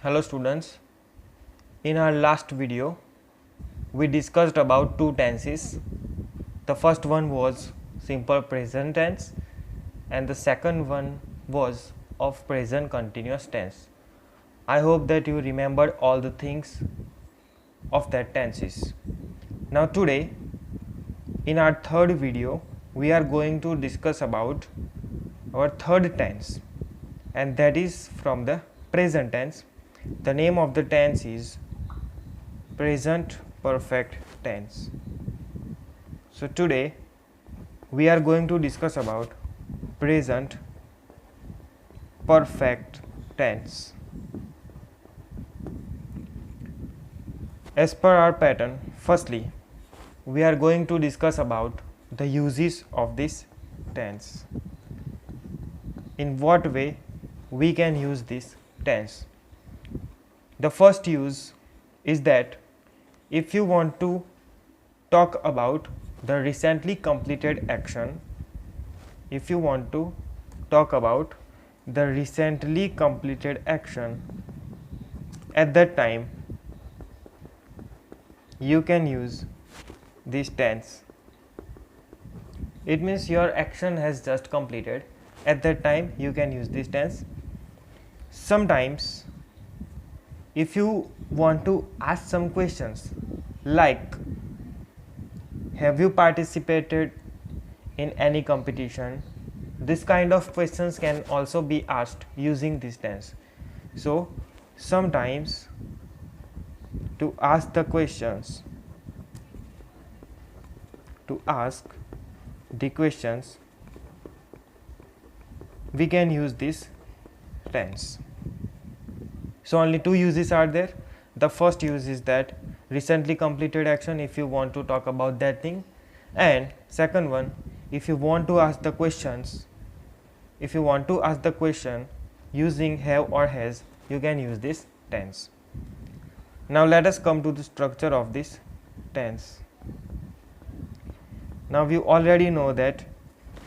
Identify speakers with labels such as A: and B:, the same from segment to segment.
A: Hello students, in our last video we discussed about two tenses. The first one was simple present tense and the second one was of present continuous tense. I hope that you remembered all the things of that tenses. Now today in our third video we are going to discuss about our third tense, and that is from the present tense. The name of the tense is present perfect tense. So today we are going to discuss about present perfect tense. As per our pattern, firstly we are going to discuss about the uses of this tense. In what way we can use this tense? The first use is that if you want to talk about the recently completed action, at that time you can use this tense. It means your action has just completed. At that time you can use this tense. Sometimes if you want to ask some questions like, have you participated in any competition? This kind of questions can also be asked using this tense. So sometimes to ask the questions, we can use this tense. So only two uses are there. The first use is that recently completed action, if you want to talk about that thing, and second one, if you want to ask the question using have or has, you can use this tense. Now let us come to the structure of this tense. Now we already know that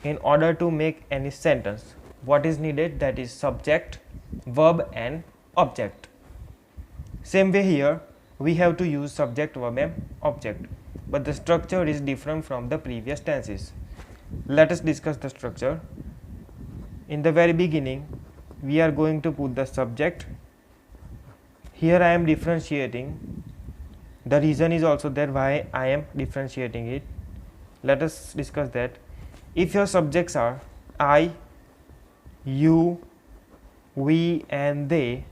A: in order to make any sentence, what is needed? That is subject, verb and object. Same way here we have to use subject, verb and object, but the structure is different from the previous tenses. Let us discuss the structure. In the very beginning we are going to put the subject. Here I am differentiating. The reason is also there why I am differentiating it. Let us discuss that. If your subjects are I, you, we and they,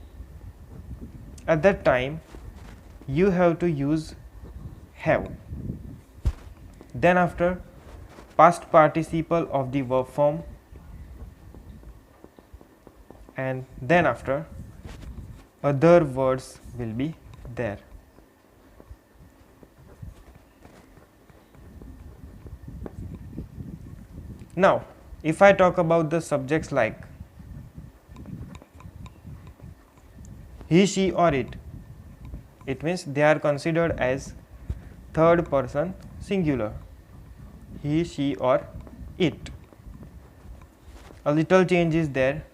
A: at that time you have to use have. Then after, past participle of the verb form, and then after other words will be there. Now if I talk about the subjects like he, she or it, it means they are considered as third person singular. He, she or it. A little change is there.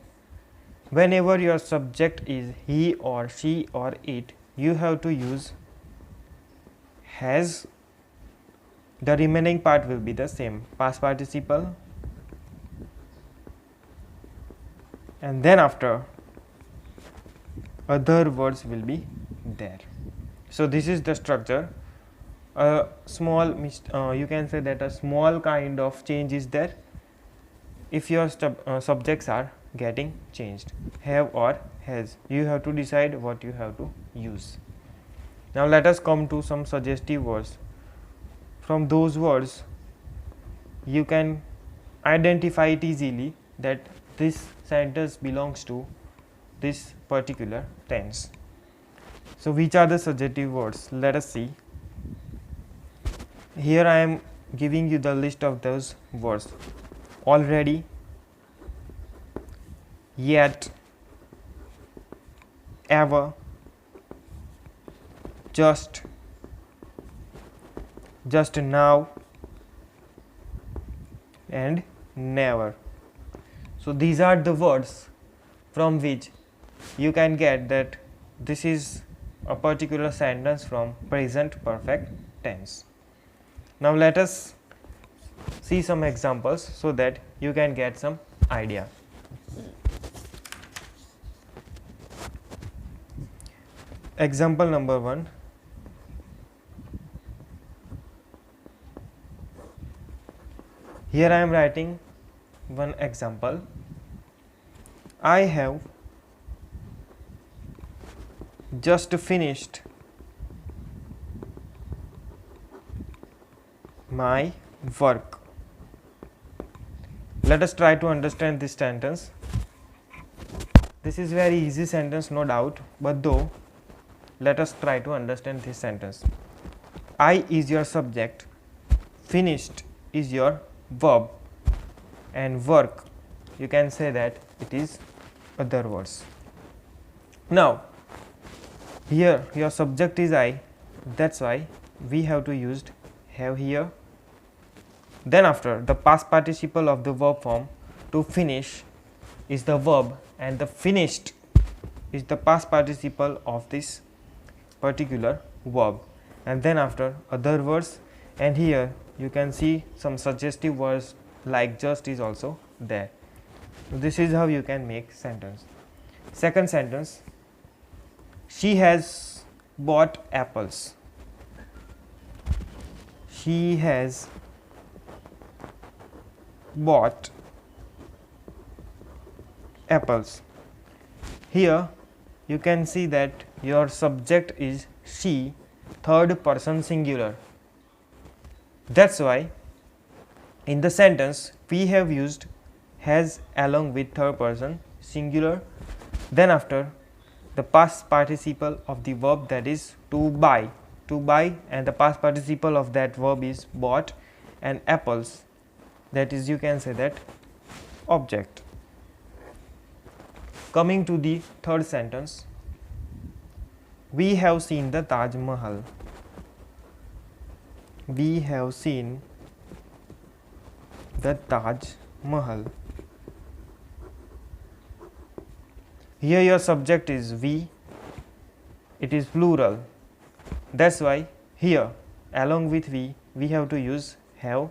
A: Whenever your subject is he or she or it, you have to use has. The remaining part will be the same, past participle, and then after other words will be there. So this is the structure. A small you can say that a small kind of change is there if your subjects are getting changed, have or has. You have to decide what you have to use. Now let us come to some suggestive words. From those words you can identify it easily that this sentence belongs to this particular tense. So which are the suggestive words? Let us see. Here I am giving you the list of those words. Already, yet, ever, just now and never. So these are the words from which you can get that this is a particular sentence from present perfect tense. Now let us see some examples so that you can get some idea. Example number 1. Here I am writing one example. I have just finished my work. Let us try to understand this sentence. This is very easy sentence, no doubt, but though, let us try to understand this sentence. I is your subject, finished is your verb, and work, you can say that it is other words. Now, here your subject is I, that's why we have to use have here. Then after, the past participle of the verb form to finish is the verb, and the finished is the past participle of this particular verb, and then after other words, and here you can see some suggestive words like just is also there. This is how you can make sentence. Second sentence, she has bought apples. She has bought apples. Here you can see that your subject is she, third person singular. That's why in the sentence we have used has along with third person singular. Then after, the past participle of the verb, that is to buy, and the past participle of that verb is bought, and apples, that is you can say that object. Coming to the third sentence, we have seen the Taj Mahal. We have seen the Taj Mahal. Here your subject is we, it is plural. That's why here along with we have to use have.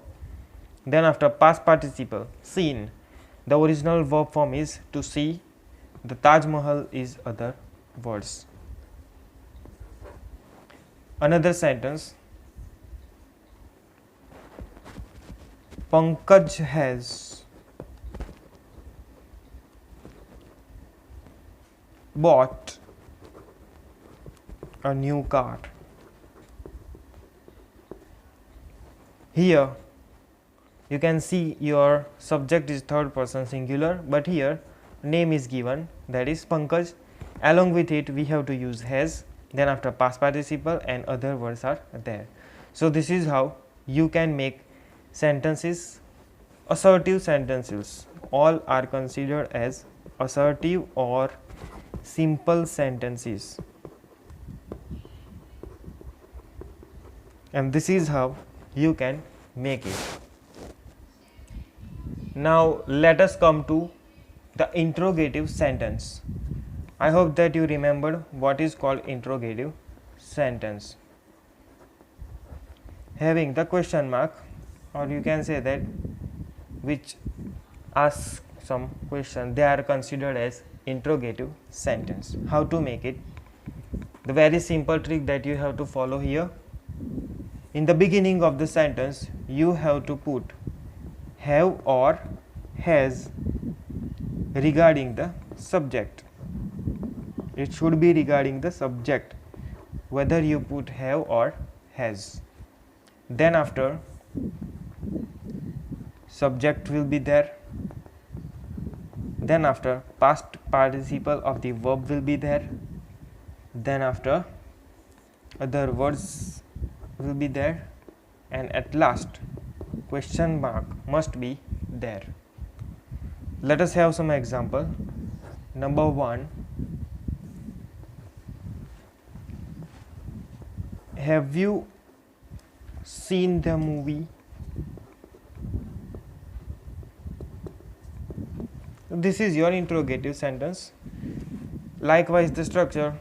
A: Then after, past participle seen, the original verb form is to see, the Taj Mahal is other words. Another sentence, Pankaj has bought a new car. Here you can see your subject is third person singular, but here name is given, that is Pankaj. Along with it we have to use has, then after past participle and other words are there. So this is how you can make sentences, assertive sentences. All are considered as assertive or simple sentences, and this is how you can make it. Now let us come to the interrogative sentence. I hope that you remembered what is called interrogative sentence. Having the question mark, or you can say that which asks some question, they are considered as interrogative sentence. How to make it? The very simple trick that you have to follow here. In the beginning of the sentence you have to put have or has regarding the subject. It should be regarding the subject, whether you put have or has. Then after, subject will be there. Then after, past participle of the verb will be there. Then after, other words will be there, and at last question mark must be there. Let us have some example. Number 1, have you seen the movie? This is your interrogative sentence. Likewise the structure,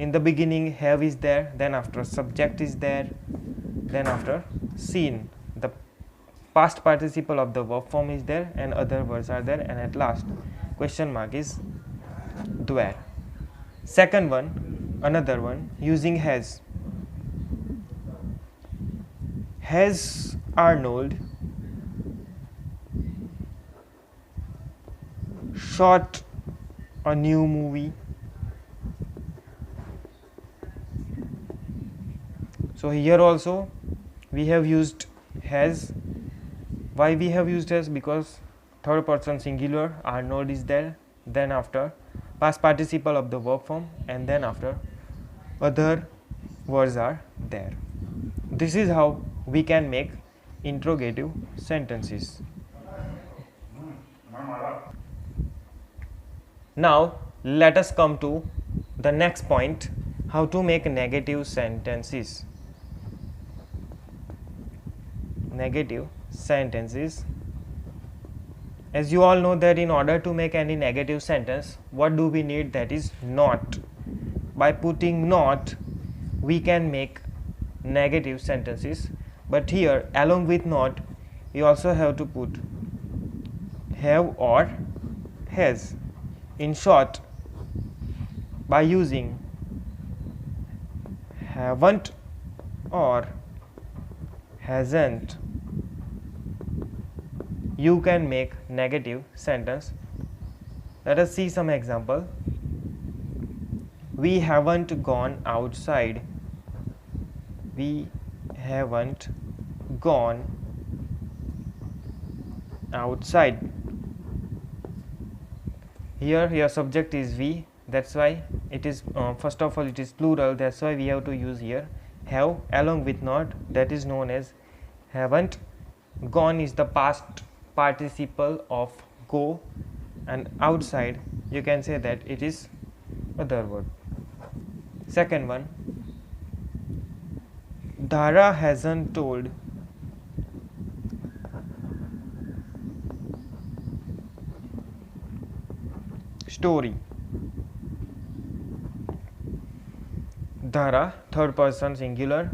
A: In the beginning have is there, then after subject is there, then after seen the past participle of the verb form is there and other words are there, and at last question mark is there. Second one, another one using has. Has Arnold shot a new movie? So here also we have used has. Why we have used has? Because third person singular Arnold is there, then after past participle of the verb form, and then after other words are there. This is how we can make interrogative sentences. Now let us come to the next point, how to make negative sentences. Negative sentences. As you all know that in order to make any negative sentence, what do we need? That is not. By putting not, we can make negative sentences, but here along with not, you also have to put have or has. In short, by using haven't or hasn't, you can make negative sentence. Let us see some example. We haven't gone outside. We haven't gone outside. Here your subject is we, that's why it is first of all it is plural, that's why we have to use here have along with not, that is known as haven't. Gone is the past participle of go, and outside you can say that it is other word. Second one, Dhara hasn't told story. Dhara third person singular,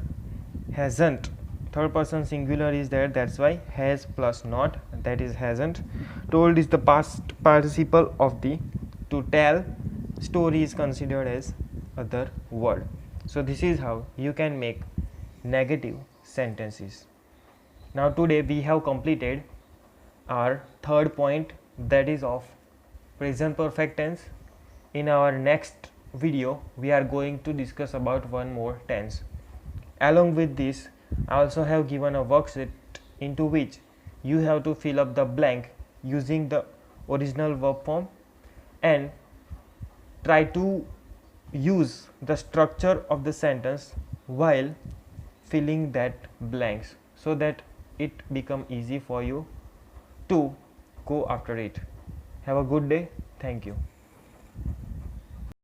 A: hasn't third person singular is there, that's why has plus not, that is hasn't. Told is the past participle of the to tell, story is considered as other word. So this is how you can make negative sentences. Now today we have completed our third point, that is of present perfect tense. In our next video we are going to discuss about one more tense. Along with this, I also have given a worksheet into which you have to fill up the blank using the original verb form and try to use the structure of the sentence while filling that blanks, so that it become easy for you to go after it. Have a good day. Thank you.